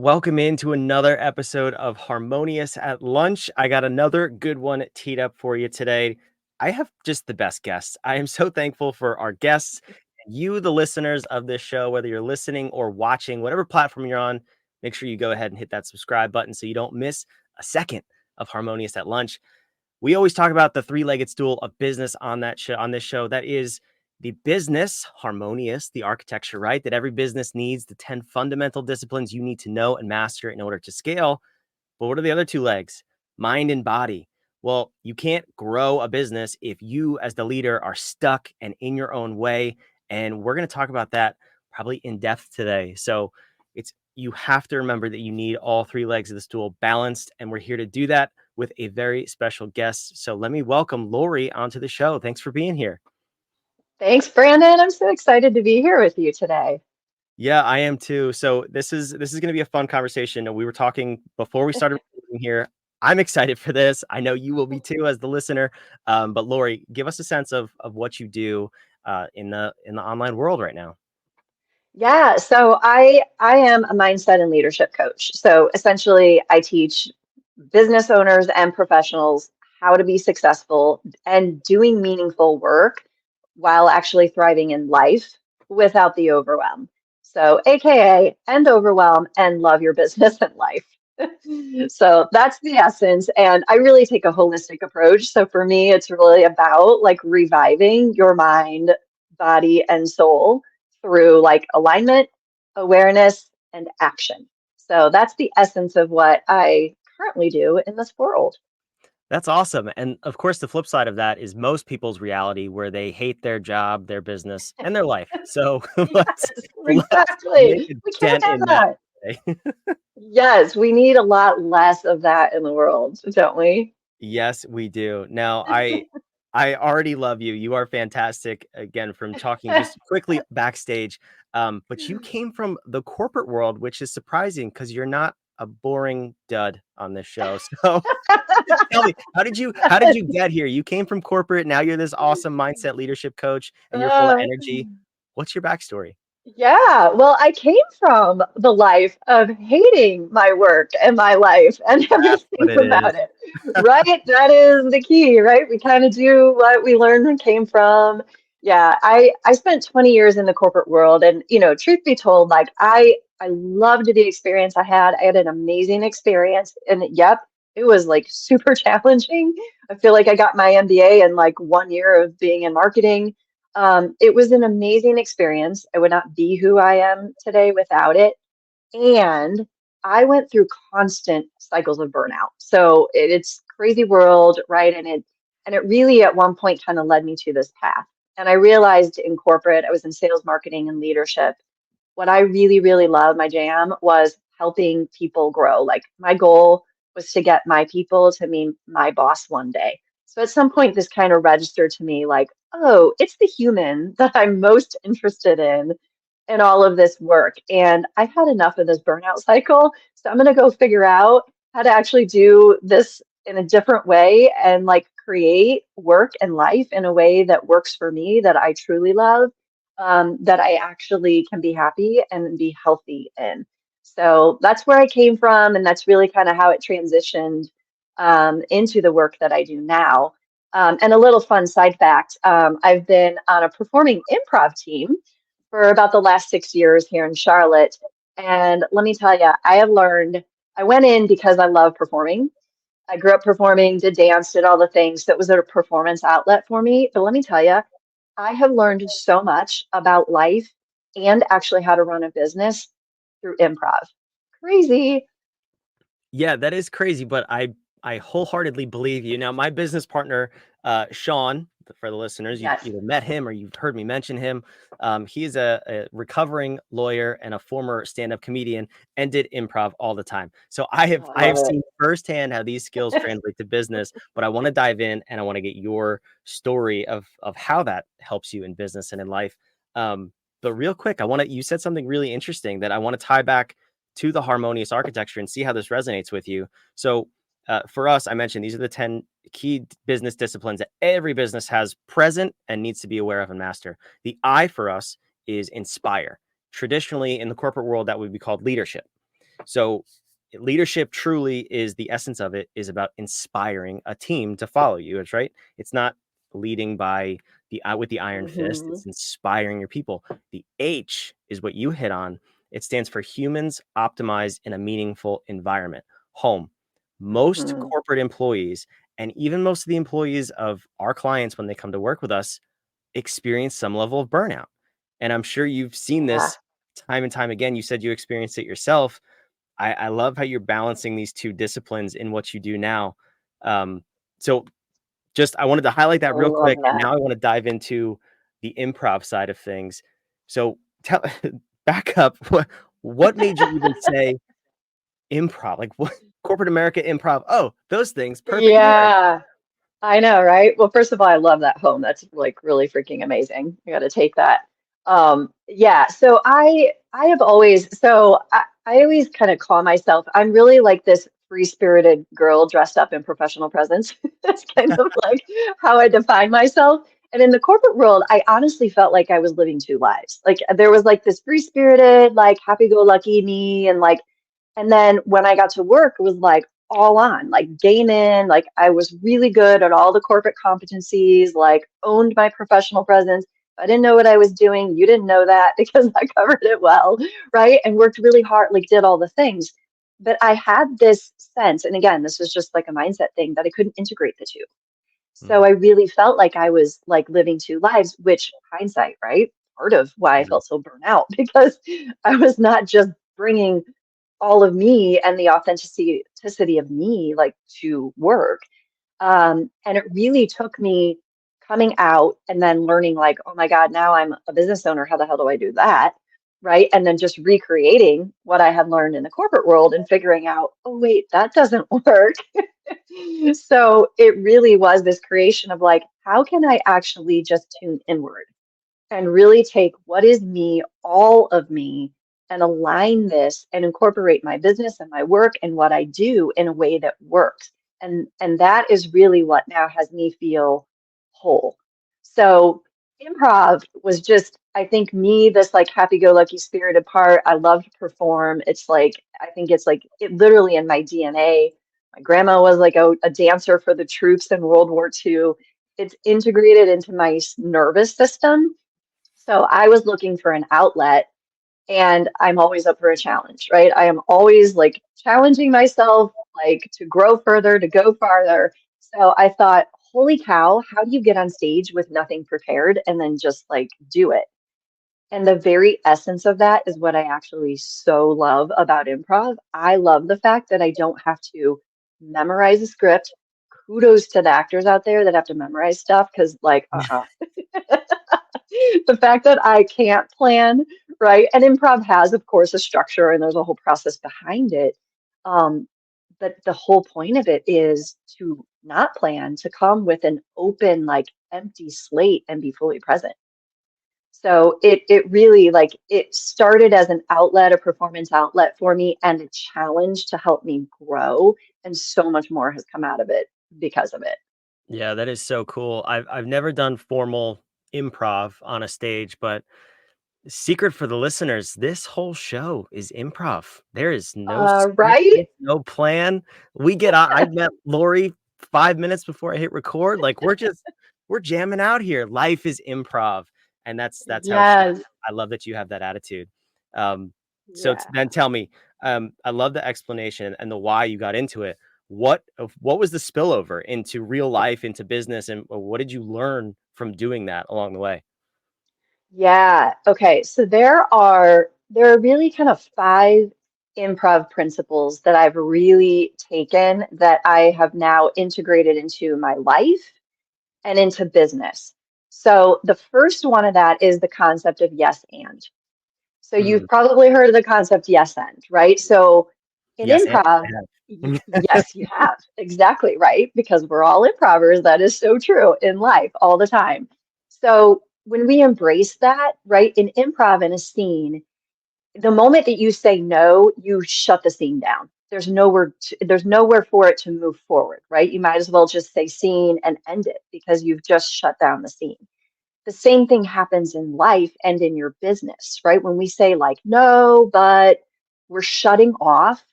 Welcome into another episode of Harmonious at Lunch. I got another good one teed up for you today. I have just the best guests. I am so thankful for our guests, you, the listeners of this show, whether you're listening or watching, whatever platform you're on, make sure you go ahead and hit that subscribe button so you don't miss a second of Harmonious at Lunch. We always talk about the three-legged stool of business on this show. That is the business, Harmonious, the architecture, right? That every business needs, the 10 fundamental disciplines you need to know and master in order to scale. But what are the other two legs? Mind and body. Well, you can't grow a business if you, as the leader, are stuck and in your own way. And we're going to talk about that probably in depth today. So you have to remember that you need all three legs of the stool balanced. And we're here to do that with a very special guest. So let me welcome Laurie onto the show. Thanks for being here. Thanks, Brandon. I'm so excited to be here with you today. Yeah, I am too. So this is going to be a fun conversation. We were talking before we started recording here. I'm excited for this. I know you will be too, as the listener. But Laurie, give us a sense of what you do in the online world right now. Yeah, so I am a mindset and leadership coach. So essentially, I teach business owners and professionals how to be successful and doing meaningful work while actually thriving in life without the overwhelm. So, AKA end overwhelm and love your business and life. So that's the essence. And I really take a holistic approach. So for me, it's really about like reviving your mind, body, and soul through like alignment, awareness, and action. So that's the essence of what I currently do in this world. That's awesome. And of course, the flip side of that is most people's reality where they hate their job, their business, and their life. So let's Yes, let's make exactly. a We can't dent have in that that. today. Yes, we need a lot less of that in the world, don't we? Yes, we do. Now, I already love you. You are fantastic. Again, from talking just quickly backstage, but you came from the corporate world, which is surprising because you're not a boring dud on this show. So tell me, how did you get here? You came from corporate. Now you're this awesome mindset leadership coach, and you're full of Uh, energy. What's your backstory? Yeah, well, I came from the life of hating my work and my life and That's everything what it about is. it, right? That is the key, right? We kind of do what we learned and came from. Yeah, I spent 20 years in the corporate world, and truth be told, like I loved the experience I had. I had an amazing experience, and yep, it was like super challenging. I feel like I got my MBA in like 1 year of being in marketing. It was an amazing experience. I would not be who I am today without it. And I went through constant cycles of burnout. So it's crazy world, right? And it really at one point kind of led me to this path. And I realized in corporate, I was in sales, marketing, and leadership. What I really, really love, my jam, was helping people grow. Like my goal was to get my people to be my boss one day. So at some point, this kind of registered to me like, oh, it's the human that I'm most interested in all of this work. And I've had enough of this burnout cycle. So I'm going to go figure out how to actually do this in a different way and like create work and life in a way that works for me, that I truly love, that I actually can be happy and be healthy in. So that's where I came from. And that's really kind of how it transitioned into the work that I do now. And a little fun side fact, I've been on a performing improv team for about the last 6 years here in Charlotte. And let me tell you, I have learned, I went in because I love performing. I grew up performing, did dance, did all the things. So it was a performance outlet for me. But let me tell you, I have learned so much about life and actually how to run a business through improv. Crazy. Yeah, that is crazy, but I wholeheartedly believe you. Now, my business partner, Sean, for the listeners, you've Yes. either met him or you've heard me mention him. He is a recovering lawyer and a former stand-up comedian and did improv all the time. So I have Oh, I I have love seen firsthand how these skills translate to business, but I want to dive in and I want to get your story of how that helps you in business and in life. But real quick, you said something really interesting that I want to tie back to the harmonious architecture and see how this resonates with you. So, for us, I mentioned these are the 10 key business disciplines that every business has present and needs to be aware of and master. The I for us is inspire. Traditionally, in the corporate world, that would be called leadership. So leadership truly is the essence of it is about inspiring a team to follow you. It's right. It's not leading by the with the iron fist. Hmm. It's inspiring your people. The H is what you hit on. It stands for humans optimized in a meaningful environment. Home. Most Hmm. corporate employees and even most of the employees of our clients when they come to work with us experience some level of burnout. And I'm sure you've seen Yeah. this time and time again. You said you experienced it yourself. I love how you're balancing these two disciplines in what you do now. Um, so just I wanted to highlight I that real love quick, and that. now I want to dive into the improv side of things. So tell back up. What made you even say improv? Like what corporate America improv? Oh, those things. Perfect marriage. Yeah. I know, right? Well, first of all, I love that home. That's like really freaking amazing. You got to take that. Yeah, so I have always I always kind of call myself, I'm really like this free-spirited girl dressed up in professional presence. That's kind of like how I define myself. And in the corporate world, I honestly felt like I was living two lives. Like there was like this free-spirited, like happy-go-lucky me, and like and then when I got to work, it was like all on, like game in, like I was really good at all the corporate competencies, like owned my professional presence. I didn't know what I was doing. You didn't know that because I covered it well, right? And worked really hard, like did all the things. But I had this sense, and again, this was just like a mindset thing that I couldn't integrate the two. So Mm, I really felt like I was like living two lives, which hindsight, right? Part of why I yeah. felt so burnt out because I was not just bringing all of me and the authenticity of me like to work. And it really took me coming out and then learning like, oh my God, now I'm a business owner. How the hell do I do that? Right. And then just recreating what I had learned in the corporate world and figuring out, oh wait, that doesn't work. So it really was this creation of like, how can I actually just tune inward? And really take what is me, all of me, and align this and incorporate my business and my work and what I do in a way that works. And that is really what now has me feel whole. So improv was just, I think me, this like happy-go-lucky spirited part. I love to perform. It's like, I think it's like it literally in my DNA. My grandma was like a dancer for the troops in World War II. It's integrated into my nervous system, so I was looking for an outlet, and I'm always up for a challenge, right? I am always like challenging myself, like to grow further, to go farther. So I thought, holy cow, how do you get on stage with nothing prepared and then just like do it? And the very essence of that is what I actually so love about improv. I love the fact that I don't have to memorize a script. Kudos to the actors out there that have to memorize stuff because, like, the fact that I can't plan, right? And improv has, of course, a structure and there's a whole process behind it. Um, but the whole point of it is to not plan, to come with an open, like empty slate and be fully present. So it really like it started as an outlet, a performance outlet for me and a challenge to help me grow. And so much more has come out of it because of it. Yeah, that is so cool. I've never done formal improv on a stage, but secret for the listeners, this whole show is improv. There is no Right? scripted, no plan. We get I met Lori 5 minutes before I hit record. Like we're jamming out here. Life is improv, and that's how it should Yes. be. I love that you have that attitude. Um, so Yeah. then tell me, I love the explanation and the why you got into it. What was the spillover into real life, into business, and what did you learn from doing that along the way? Yeah. Okay. So there are really kind of five improv principles that I've really taken that I have now integrated into my life and into business. So the first one of that is the concept of yes and. So Mm, you've probably heard of the concept yes and, right? So in yes, and improv, I have. yes, you have. Exactly right. Because we're all improvers. That is so true in life all the time. So when we embrace that, right, in improv in a scene, the moment that you say no, you shut the scene down. There's nowhere for it to move forward, right? You might as well just say scene and end it because you've just shut down the scene. The same thing happens in life and in your business, right? When we say like no, but we're shutting off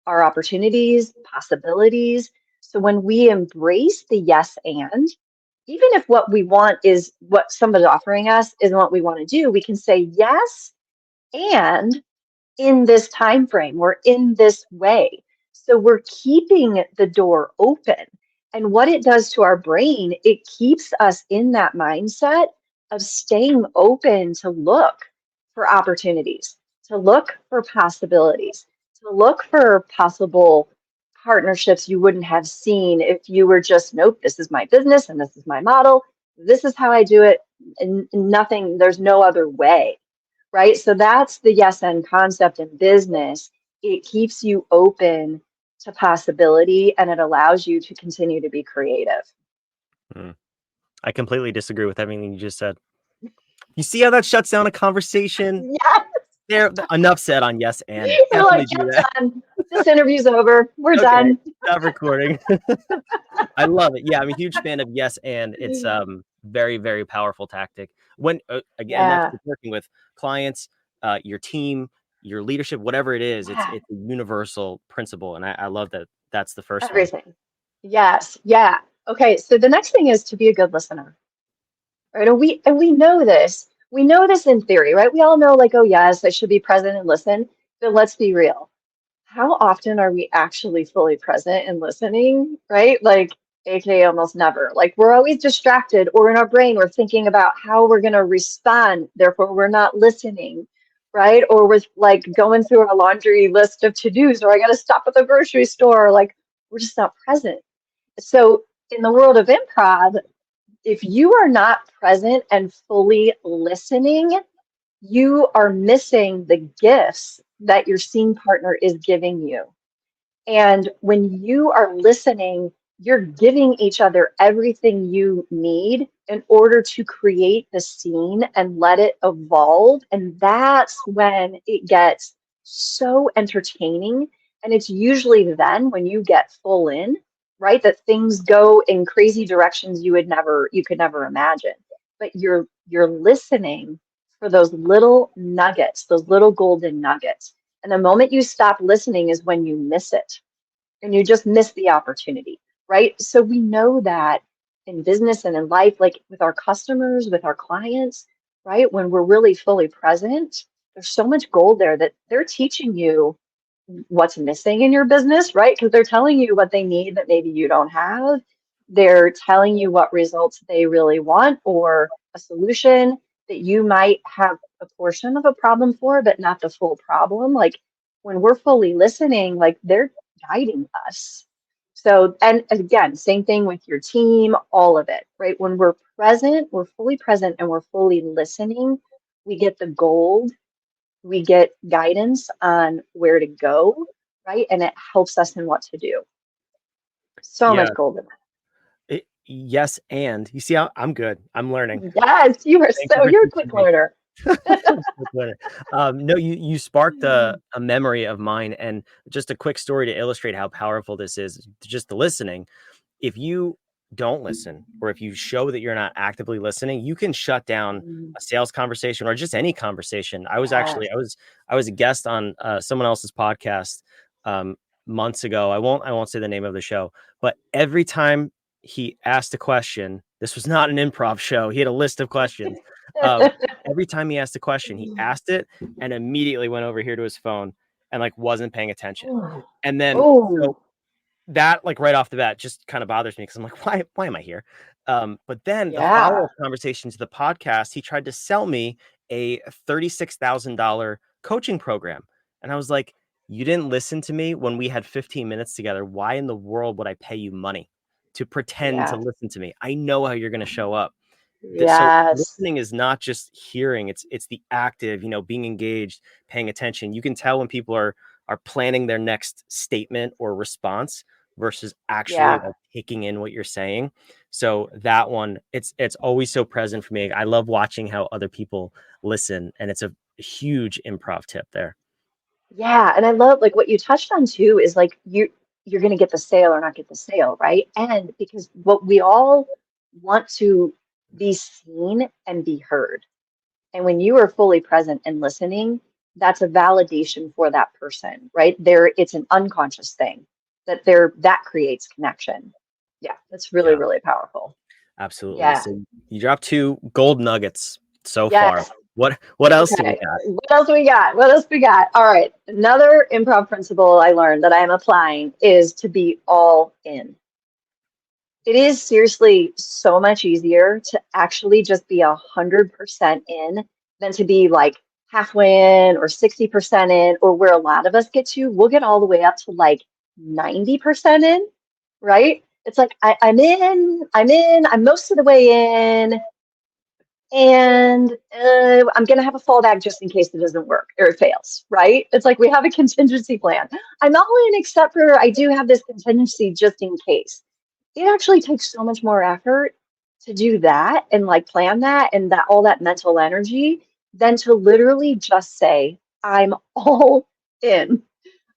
our opportunities, possibilities. So when we embrace the yes and, even if what we want is what somebody's offering us isn't what we want to do, we can say yes and in this time frame or in this way. So we're keeping the door open. And what it does to our brain, it keeps us in that mindset of staying open to look for opportunities, to look for possibilities, to look for possible partnerships you wouldn't have seen if you were just, nope, this is my business and this is my model. This is how I do it. And nothing, there's no other way, right? So that's the yes and concept in business. It keeps you open to possibility and it allows you to continue to be creative. Mm. I completely disagree with everything you just said. You see how that shuts down a conversation? Yeah, There, enough said on yes and. you're like, Definitely do yep, that. done. This interview's over. We're Okay, done. stop recording. I love it. Yeah, I'm a huge fan of yes and. It's very, very powerful tactic. When again, that's Yeah, just working with clients, your team, your leadership, whatever it is. It's yeah, a universal principle, and I love that. That's the first one. everything. Yes, yeah. Okay, so the next thing is to be a good listener, right? And we know this. We know this in theory, right? We all know, like, oh yes, I should be present and listen. But let's be real. How often are we actually fully present and listening, right? Like, AKA almost never. Like, we're always distracted, or in our brain, we're thinking about how we're going to respond. Therefore, we're not listening, right? Or we're like going through a laundry list of to dos, or I got to stop at the grocery store. Like, we're just not present. So, in the world of improv, if you are not present and fully listening, you are missing the gifts that your scene partner is giving you. And when you are listening, you're giving each other everything you need in order to create the scene and let it evolve. And that's when it gets so entertaining. And it's usually then when you get full in, right? That things go in crazy directions you could never imagine. But you're listening for those little nuggets, those little golden nuggets. And the moment you stop listening is when you miss it and you just miss the opportunity, right? So we know that in business and in life, like with our customers, with our clients, right? When we're really fully present, there's so much gold there that they're teaching you what's missing in your business, right? Because they're telling you what they need that maybe you don't have. They're telling you what results they really want or a solution that you might have a portion of a problem for, but not the full problem. Like when we're fully listening, like they're guiding us. So, and again, same thing with your team, all of it, right? When we're present, we're fully present and we're fully listening, we get the gold, we get guidance on where to go, right? And it helps us in what to do. So Yeah. much gold in Yes, and you see how I'm good. I'm learning. that. Yes, you are Thank you so, for you're a teaching quick me. learner. No, you sparked a memory of mine, and just a quick story to illustrate how powerful this is. Just the listening. If you don't listen, or if you show that you're not actively listening, you can shut down a sales conversation or just any conversation. Yes. I was a guest on someone else's podcast um, months ago. I won't say the name of the show, but every time he asked a question, this was not an improv show. He had a list of questions. Um, every time he asked a question, he asked it and immediately went over here to his phone and like wasn't paying attention. Oh, And then oh, so that like right off the bat just kind of bothers me because I'm like, why am I here? But then the yeah, follow-up conversation to the podcast, he tried to sell me a $36,000 coaching program. And I was like, you didn't listen to me when we had 15 minutes together. Why in the world would I pay you money to pretend to yeah, listen to me? I know how you're going to show up. So yes, listening is not just hearing, it's the active, being engaged, paying attention. You can tell when people are planning their next statement or response versus actually yeah. like taking in what you're saying. So that one, it's always so present for me. I love watching how other people listen, and it's a huge improv tip there. Yeah, and I love like what you touched on too is like you're going to get the sale or not get the sale, right? And because what we all want to be seen and be heard. And when you are fully present and listening, that's a validation for that person, right? It's an unconscious thing that creates connection. Yeah, that's really, Yeah, really powerful. absolutely. Yeah. So you dropped two gold nuggets so far. Yes. What else do we Okay. got? What else we got? What else we got? All right. Another improv principle I learned that I am applying is to be all in. It is seriously so much easier to actually just be 100% in than to be like halfway in or 60% in, or where a lot of us get to. We'll get all the way up to like 90% in, right? It's like I'm most of the way in, and I'm going to have a fallback just in case it doesn't work or it fails, right? It's like we have a contingency plan. I'm all in except for I do have this contingency just in case. It actually takes so much more effort to do that and like plan that and that all that mental energy than to literally just say, I'm all in.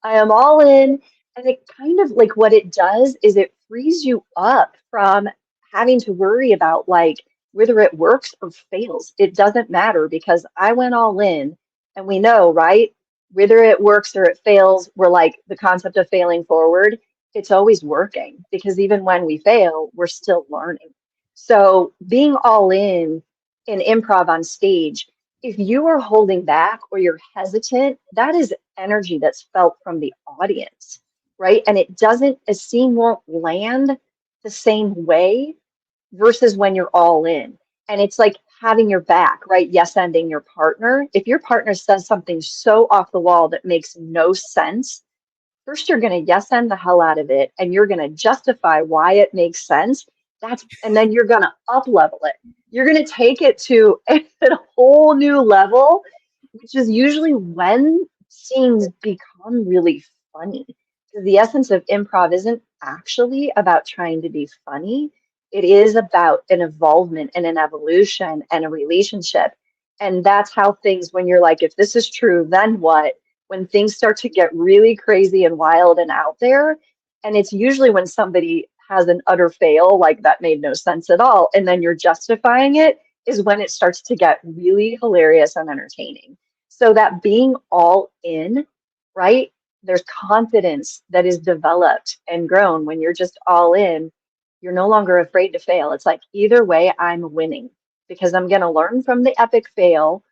I am all in. And it kind of like what it does is it frees you up from having to worry about like whether it works or fails. It doesn't matter because I went all in and we know, right? Whether it works or it fails, we're like the concept of failing forward. It's always working because even when we fail, we're still learning. So being all in improv on stage, if you are holding back or you're hesitant, that is energy that's felt from the audience, right? And it doesn't, a scene won't land the same way versus when you're all in. And it's like having your back, right? Yes, ending your partner. If your partner says something so off the wall that makes no sense, first you're going to yes end the hell out of it and you're going to justify why it makes sense. And then you're going to up level it. You're going to take it to a whole new level, which is usually when scenes become really funny. Because the essence of improv isn't actually about trying to be funny. It is about an evolvement and an evolution and a relationship. And that's how things, when you're like, if this is true, then what? When things start to get really crazy and wild and out there. And it's usually when somebody has an utter fail, like that made no sense at all. And then you're justifying it, is when it starts to get really hilarious and entertaining. So that being all in, right? There's confidence that is developed and grown when you're just all in. You're no longer afraid to fail. It's like either way, I'm winning because I'm going to learn from the epic fail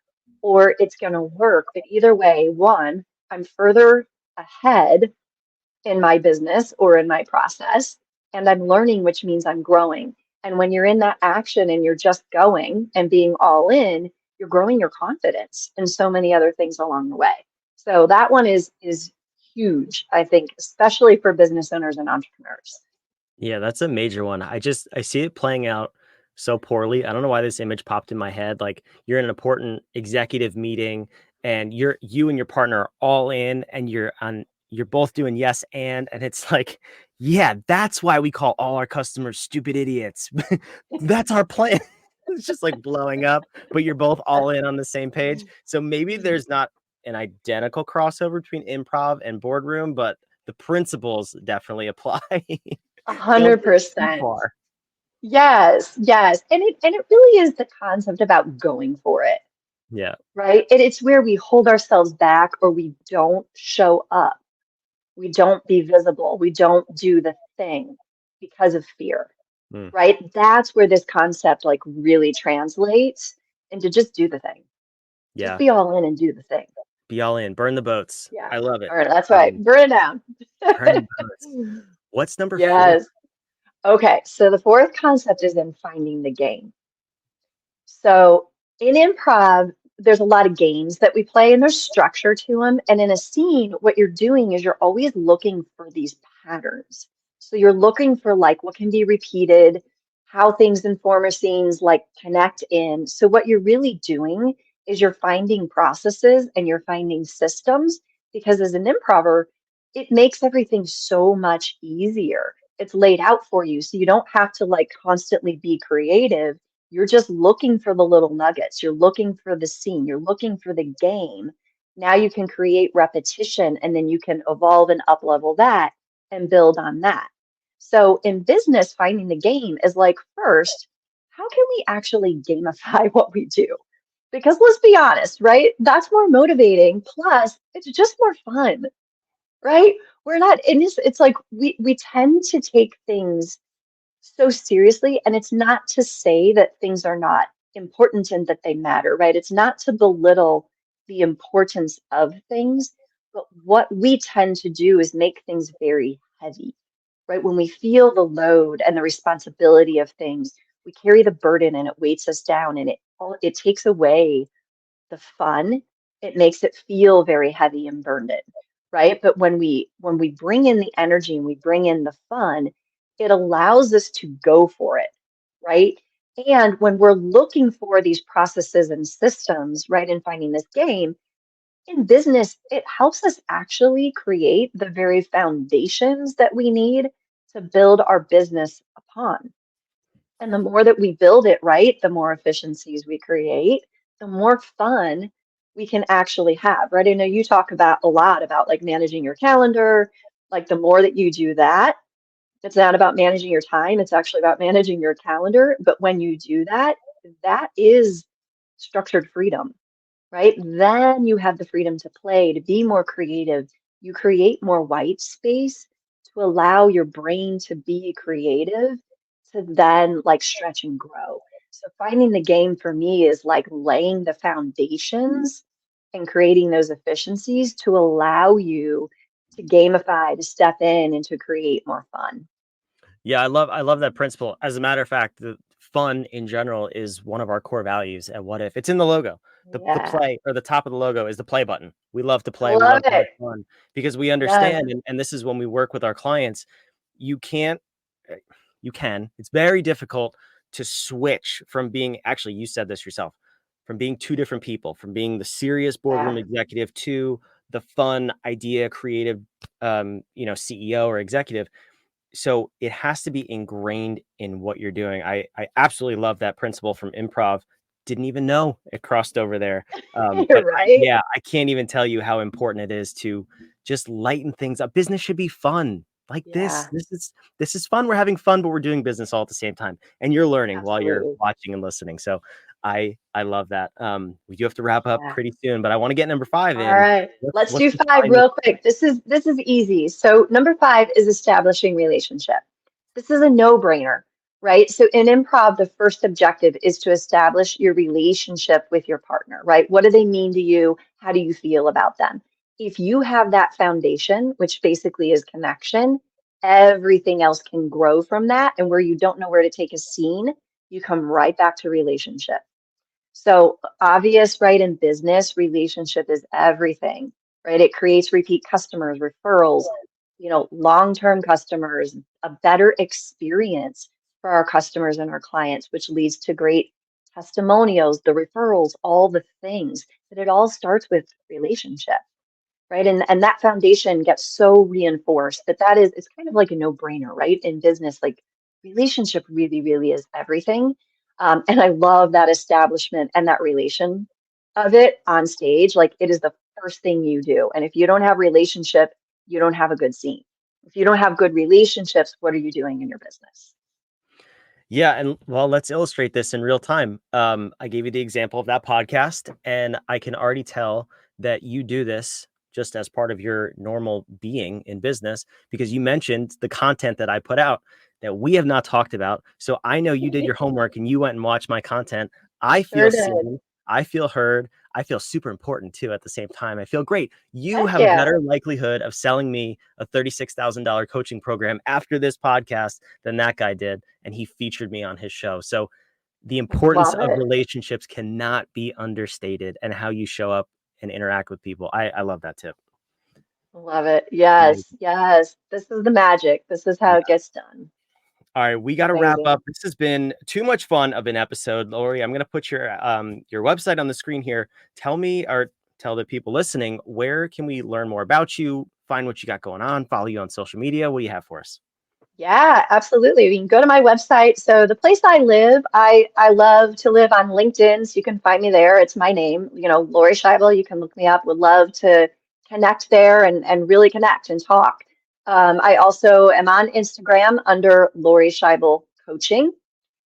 or it's going to work. But either way, one, I'm further ahead in my business or in my process, and I'm learning, which means I'm growing. And when you're in that action and you're just going and being all in, you're growing your confidence and so many other things along the way. So that one is huge, I think, especially for business owners and entrepreneurs. Yeah, that's a major one. I see it playing out so poorly. I don't know why this image popped in my head. Like you're in an important executive meeting and you and your partner are all in and you're both doing yes and it's like, yeah, that's why we call all our customers stupid idiots. That's our plan. It's just like blowing up, but you're both all in on the same page. So maybe there's not an identical crossover between improv and boardroom, but the principles definitely apply. A Don't hundred go too percent. far. Yes, yes. And it really is the concept about going for it, Yeah. right? It's where we hold ourselves back or we don't show up. We don't be visible. We don't do the thing because of fear, Mm. right? That's where this concept like really translates into just do the thing. Just Yeah. be all in and do the thing. Be all in. Burn the boats. Yeah. I love it. All right, that's right. Burn it down. Burn the boats. What's number 4? Yes. Okay, so the fourth concept is in finding the game. So in improv, there's a lot of games that we play and there's structure to them. And in a scene, what you're doing is you're always looking for these patterns. So you're looking for like what can be repeated, how things in former scenes like connect in. So what you're really doing is you're finding processes and you're finding systems because as an improver, it makes everything so much easier. It's laid out for you. So you don't have to like constantly be creative, you're just looking for the little nuggets. You're looking for the scene. You're looking for the game. Now you can create repetition and then you can evolve and up level that and build on that. So in business, finding the game is like, first, how can we actually gamify what we do? Because let's be honest, right? That's more motivating. Plus, it's just more fun, right? We're not in this, it's like we tend to take things so seriously, and it's not to say that things are not important and that they matter, right? It's not to belittle the importance of things, but what we tend to do is make things very heavy, right? When we feel the load and the responsibility of things, we carry the burden and it weights us down, and it takes away the fun. It makes it feel very heavy and burdened, right? But when we bring in the energy and we bring in the fun, it allows us to go for it, right? And when we're looking for these processes and systems, right, and finding this game in business, it helps us actually create the very foundations that we need to build our business upon. And the more that we build it right, the more efficiencies we create, the more fun we can actually have, right? I know you talk about a lot about like managing your calendar. Like the more that you do that, it's not about managing your time, it's actually about managing your calendar. But when you do that, that is structured freedom, right? Then you have the freedom to play, to be more creative. You create more white space to allow your brain to be creative, to then like stretch and grow. So finding the game for me is like laying the foundations and creating those efficiencies to allow you to gamify, to step in and to create more fun. Yeah, I love that principle. As a matter of fact, the fun in general is one of our core values at What If. It's in the logo. The Yeah, play or the top of the logo is the play button. We love to I play, we love love to have it. fun because we Yes, understand, and this is when we work with our clients, you can't eh, you can. It's very difficult to switch from being, actually you said this yourself, from being two different people, from being the serious boardroom yeah, executive to the fun idea creative CEO or executive. So it has to be ingrained in what you're doing. I absolutely love that principle from improv. Didn't even know it crossed over there. But right? yeah, I can't even tell you how important it is to just lighten things up. Business should be fun. Like this. Yeah, This is fun. We're having fun, but we're doing business all at the same time. And you're learning while you're absolutely. watching and listening. So I love that. We do have to wrap up Yeah. pretty soon, but I want to get number 5 All in. right, let's What's do the five final? real quick. This is easy. So number five is establishing relationship. This is a no-brainer, right? So in improv, the first objective is to establish your relationship with your partner, right? What do they mean to you? How do you feel about them? If you have that foundation, which basically is connection, everything else can grow from that. And where you don't know where to take a scene, you come right back to relationship. So obvious, right? In business, relationship is everything, right? It creates repeat customers, referrals, long-term customers, a better experience for our customers and our clients, which leads to great testimonials, the referrals, all the things. But it all starts with relationship, right? And that foundation gets so reinforced that is it's kind of like a no-brainer, right? In business, like relationship really, really is everything. And I love that establishment and that relation of it on stage. Like it is the first thing you do. And if you don't have relationship, you don't have a good scene. If you don't have good relationships, what are you doing in your business? Yeah, and well, let's illustrate this in real time. I gave you the example of that podcast, and I can already tell that you do this just as part of your normal being in business because you mentioned the content that I put out that we have not talked about. So I know you did your homework and you went and watched my content. I feel Sure did. seen, I feel heard, I feel super important too at the same time. I feel great. You Heck have a yeah. better likelihood of selling me a $36,000 coaching program after this podcast than that guy did. And he featured me on his show. So the importance Love of it. relationships cannot be understated and how you show up and interact with people. I love that tip. Love it. Amazing. Yes, yes. This is the magic. This is how Yeah. it gets done. All right, we got to wrap Amazing. up. This has been too much fun of an episode, Laurie. I'm going to put your website on the screen here. Tell me, or tell the people listening, where can we learn more about you, find what you got going on, follow you on social media? What do you have for us? Yeah, absolutely. You can go to my website. So the place I live, I love to live on LinkedIn, so you can find me there. It's my name, Laurie Schible. You can look me up. Would love to connect there and really connect and talk. I also am on Instagram under Laurie Schible Coaching.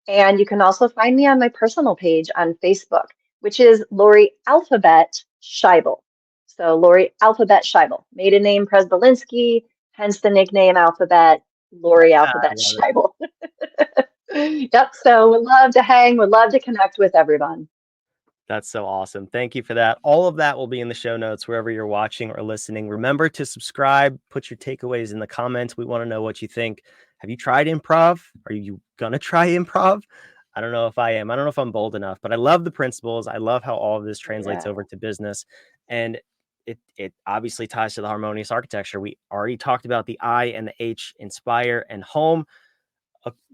And you can also find me on my personal page on Facebook. which is Laurie Alphabet Scheibel. So Laurie Alphabet Scheibel, maiden name Presbolinsky, hence the nickname Alphabet, Laurie I Alphabet love it. Scheibel. Yep. So would love to hang, would love to connect with everyone. That's so awesome. Thank you for that. All of that will be in the show notes wherever you're watching or listening. Remember to subscribe, put your takeaways in the comments. We want to know what you think. Have you tried improv? Are you going to try improv? I don't know if I am. I don't know if I'm bold enough, but I love the principles. I love how all of this translates Yeah. over to business. And it obviously ties to the harmonious architecture. We already talked about the I and the H, inspire and home,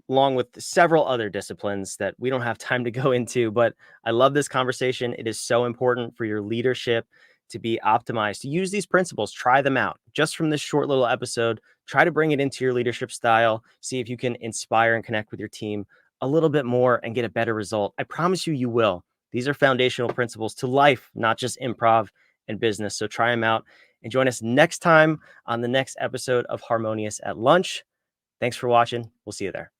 along with several other disciplines that we don't have time to go into. But I love this conversation. It is so important for your leadership to be optimized, to use these principles, try them out just from this short little episode. Try to bring it into your leadership style. See if you can inspire and connect with your team a little bit more and get a better result. I promise you, you will. These are foundational principles to life, not just improv and business. So try them out and join us next time on the next episode of Harmonious at Lunch. Thanks for watching. We'll see you there.